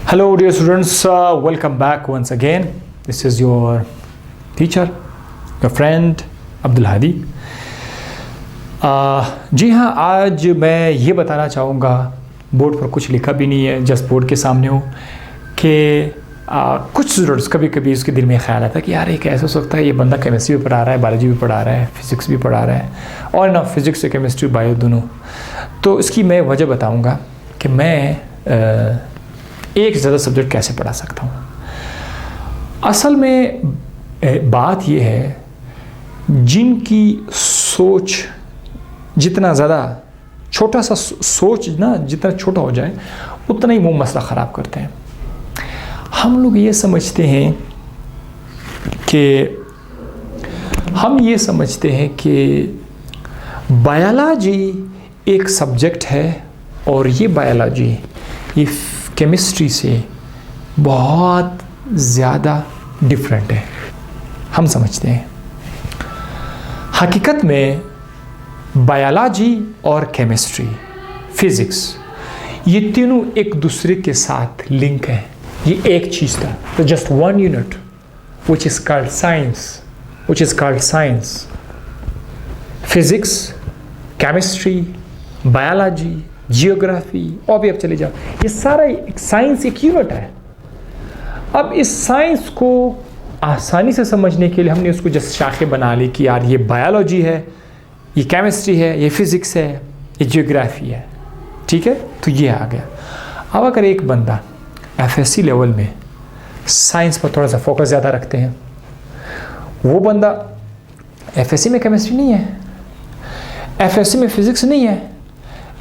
Hello dear students, welcome back once again. This is your teacher, your friend Abdul Hadi. जी हाँ, आज मैं ये बताना चाहूँगा, बोर्ड पर कुछ लिखा भी नहीं है, जस्ट बोर्ड के सामने हूँ कि कुछ स्टूडेंट्स कभी कभी उसके दिल में ख्याल आता है कि यार ये कैसे हो सकता है, ये बंदा केमिस्ट्री भी पढ़ा रहा है, बायोलॉजी भी पढ़ा रहा है, फिज़िक्स भी पढ़ा रहा है और ना फिज़िक्स से केमिस्ट्री बायो दोनों। तो इसकी मैं वजह बताऊँगा कि मैं एक से ज़्यादा सब्जेक्ट कैसे पढ़ा सकता हूँ। असल में बात यह है, जिनकी सोच जितना ज़्यादा छोटा सा सोच ना जितना छोटा हो जाए उतना ही वो मसला ख़राब करते हैं। हम लोग ये समझते हैं कि बायोलॉजी एक सब्जेक्ट है और ये बायोलॉजी ये केमिस्ट्री से बहुत ज़्यादा डिफरेंट है, हम समझते हैं। हकीकत में बायोलॉजी और केमिस्ट्री, फिज़िक्स ये तीनों एक दूसरे के साथ लिंक है। ये एक चीज़ था, तो just one unit which is called science, physics, chemistry, biology, geography और भी अब चले जाओ, ये सारा एक साइंस एक यूनिट है। अब इस साइंस को आसानी से समझने के लिए हमने उसको जस्ट शाखे बना ली कि यार ये बायोलॉजी है, ये केमिस्ट्री है, ये फिज़िक्स है, ये जियोग्राफी है, ठीक है। तो ये आ गया। अब अगर एक बंदा एफएससी लेवल में साइंस पर थोड़ा सा फोकस ज़्यादा रखते हैं, वो बंदा एफएससी में केमिस्ट्री नहीं है, एफएससी में फिज़िक्स नहीं है,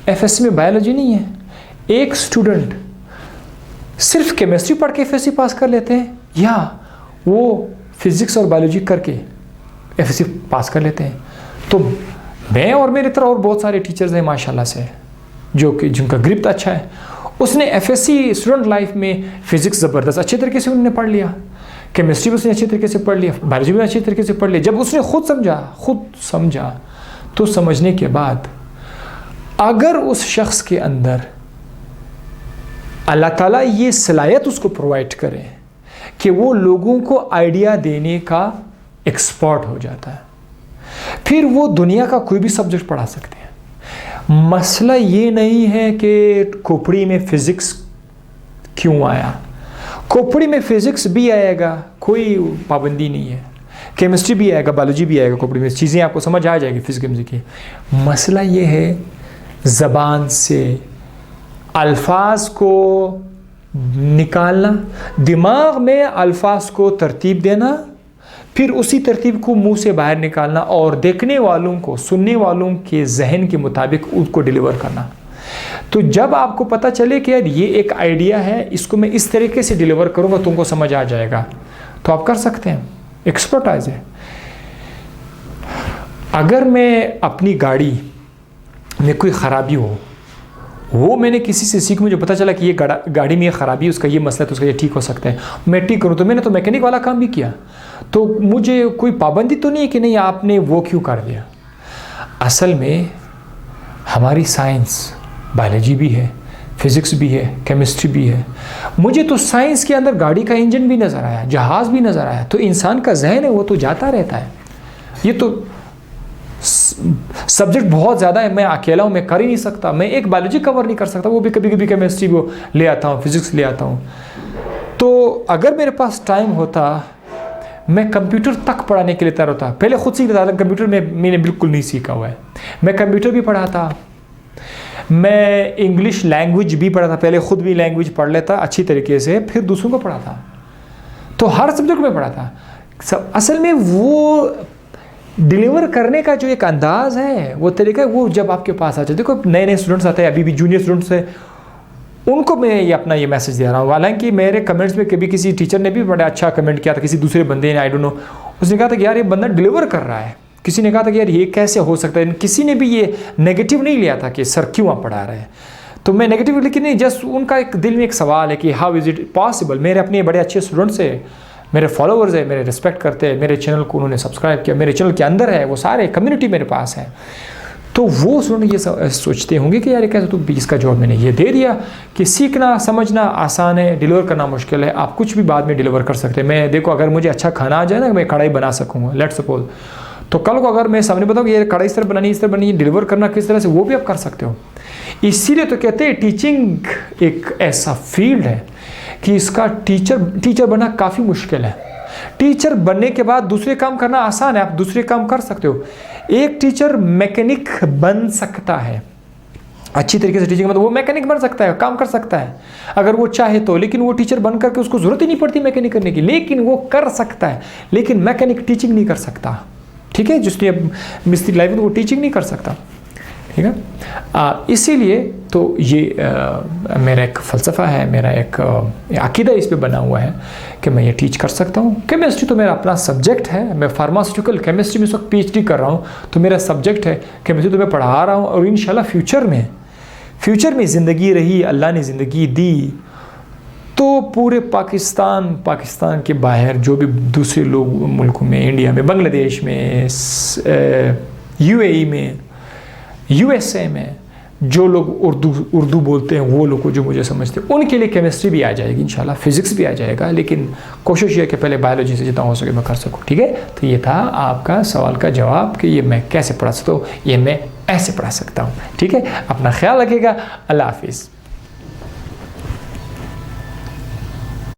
एफएससी में बायोलॉजी नहीं है, एक स्टूडेंट सिर्फ केमिस्ट्री पढ़ के एफएससी पास कर लेते हैं या वो फिज़िक्स और बायोलॉजी करके एफएससी पास कर लेते हैं। तो मैं और मेरे तरह और बहुत सारे टीचर्स हैं माशाल्लाह से जिनका ग्रिप अच्छा है। उसने एफएससी स्टूडेंट लाइफ में फ़िज़िक्स ज़बरदस्त अच्छे तरीके से उन्होंने पढ़ लिया, केमिस्ट्री भी उसने अच्छे तरीके से पढ़ लिया, बायोलॉजी भी अच्छे तरीके से पढ़ लिया। जब उसने खुद समझा तो समझने के बाद अगर उस शख्स के अंदर अल्लाह ताला ये सलाहियत उसको प्रोवाइड करे कि वो लोगों को आइडिया देने का एक्सपर्ट हो जाता है, फिर वो दुनिया का कोई भी सब्जेक्ट पढ़ा सकते हैं। मसला ये नहीं है कि खोपड़ी में फ़िज़िक्स क्यों आया, खोपड़ी में फ़िज़िक्स भी आएगा, कोई पाबंदी नहीं है, केमिस्ट्री भी आएगा, बायोलॉजी भी आएगा, खोपड़ी में चीज़ें आपको समझ आ जाएगी फिज़िक्स केमिस्ट्री की। मसला ये है ज़बान से अल्फाज को निकालना, दिमाग में अल्फाज को तरतीब देना, फिर उसी तरतीब को मुंह से बाहर निकालना और देखने वालों को, सुनने वालों के जहन के मुताबिक उसको डिलीवर करना। तो जब आपको पता चले कि यार ये एक आइडिया है, इसको मैं इस तरीके से डिलीवर करूँगा, तुमको समझ आ जाएगा, तो आप कर सकते हैं, एक्सपर्टाइज है। अगर मैं अपनी गाड़ी में कोई ख़राबी हो, वो मैंने किसी से सीख, मुझे पता चला कि ये गाड़ी में ये ख़राबी है, उसका ये मसला है, तो उसका ये ठीक हो सकता है, मैं ठीक करूँ, तो मैंने तो मैकेनिक वाला काम भी किया, तो मुझे कोई पाबंदी तो नहीं है कि नहीं आपने वो क्यों कर दिया। असल में हमारी साइंस, बायोलॉजी भी है, फिज़िक्स भी है, केमिस्ट्री भी है। मुझे तो साइंस के अंदर गाड़ी का इंजन भी नज़र आया, जहाज़ भी नज़र आया। तो इंसान का जहन है वो तो जाता रहता है। ये तो सब्जेक्ट बहुत ज़्यादा है, मैं अकेला हूँ, मैं कर ही नहीं सकता, मैं एक बायोलॉजी कवर नहीं कर सकता, वो भी कभी कभी केमिस्ट्री वो ले आता हूँ, फिज़िक्स ले आता हूँ। तो अगर मेरे पास टाइम होता मैं कंप्यूटर तक पढ़ाने के लिए तैयार होता। पहले खुद सीख रहा था, कंप्यूटर में मैंने बिल्कुल नहीं सीखा हुआ है, मैं कंप्यूटर भी पढ़ाता, मैं इंग्लिश लैंग्वेज भी पढ़ाता, पहले खुद भी लैंग्वेज पढ़ लेता अच्छी तरीके से, फिर दूसरों को पढ़ाता, तो हर सब्जेक्ट में पढ़ाता। असल में वो डिलीवर करने का जो एक अंदाज़ है, वो तरीका है, वो जब आपके पास आ जाए। देखो नए नए स्टूडेंट्स आते हैं, अभी भी जूनियर स्टूडेंट्स हैं, उनको मैं ये अपना ये मैसेज दे रहा हूँ। हालांकि मेरे कमेंट्स में कभी किसी टीचर ने भी बड़ा अच्छा कमेंट किया था, किसी दूसरे बंदे ने, आई डोंट नो, उसने कहा था कि यार ये बंदा डिलीवर कर रहा है। किसी ने कहा था कि यार ये कैसे हो सकता है, किसी ने भी ये नेगेटिव नहीं लिया था कि सर क्यों आप पढ़ा रहे हैं। तो मैं नेगेटिव लेकिन नहीं, जस्ट उनका एक दिल में एक सवाल है कि हाउ इज़ इट पॉसिबल। मेरे अपने बड़े अच्छे स्टूडेंट्स हैं, मेरे फॉलोअर्स है, मेरे रिस्पेक्ट करते हैं, मेरे चैनल को उन्होंने सब्सक्राइब किया, मेरे चैनल के अंदर है, वो सारे कम्युनिटी मेरे पास है। तो वो स्टूडेंट ये सोचते होंगे कि यार कैसे, तो इसका जवाब मैंने ये दे दिया कि सीखना समझना आसान है, डिलीवर करना मुश्किल है। आप कुछ भी बाद में डिलीवर कर सकते हैं। मैं देखो, अगर मुझे अच्छा खाना आ जाए ना, मैं कढ़ाई बना सकूँगा, लेट्स सपोज, तो कल को अगर मैं सामने बताऊँ कि ये कढ़ाई इस तरह बनानी, इस तरह बनानी, डिलीवर करना किस तरह से, वो भी आप कर सकते हो। इसीलिए तो कहते हैं टीचिंग एक ऐसा फील्ड है कि इसका टीचर बनना काफ़ी मुश्किल है। टीचर बनने के बाद दूसरे काम करना आसान है, आप दूसरे काम कर सकते हो। एक टीचर मैकेनिक बन सकता है, अच्छी तरीके से टीचिंग मतलब वो मैकेनिक बन सकता है, काम कर सकता है अगर वो चाहे तो, लेकिन वो टीचर बन करके उसको ज़रूरत ही नहीं पड़ती मैकेनिक करने की, लेकिन वो कर सकता है। लेकिन मैकेनिक टीचिंग नहीं कर सकता, ठीक है, जिसने अब मिस्त्री लाइफ में वो टीचिंग नहीं कर सकता, ठीक है। इसीलिए तो ये मेरा एक फ़लसफ़ा है, मेरा एक अकीदा इस पे बना हुआ है कि मैं ये टीच कर सकता हूँ। केमिस्ट्री तो मेरा अपना सब्जेक्ट है, मैं फार्मास्यूटिकल केमिस्ट्री में इस वक्त PhD कर रहा हूँ, तो मेरा सब्जेक्ट है केमिस्ट्री, तो मैं पढ़ा रहा हूँ। और इंशाल्लाह फ्यूचर में ज़िंदगी रही, अल्लाह ने ज़िंदगी दी, तो पूरे पाकिस्तान के बाहर जो भी दूसरे लोग मुल्कों में, इंडिया में, बांग्लादेश में, UAE में, USA में जो लोग उर्दू बोलते हैं, वो लोग जो मुझे समझते हैं, उनके लिए केमिस्ट्री भी आ जाएगी इंशाल्लाह, फिज़िक्स भी आ जाएगा। लेकिन कोशिश ये कि पहले बायोलॉजी से जितना हो सके मैं कर सकूँ, ठीक है। तो ये था आपका सवाल का जवाब कि ये मैं कैसे पढ़ा सकता हूँ, ये मैं ऐसे पढ़ा सकता हूँ, ठीक है। अपना ख्याल रखिएगा, अल्लाह हाफिज़।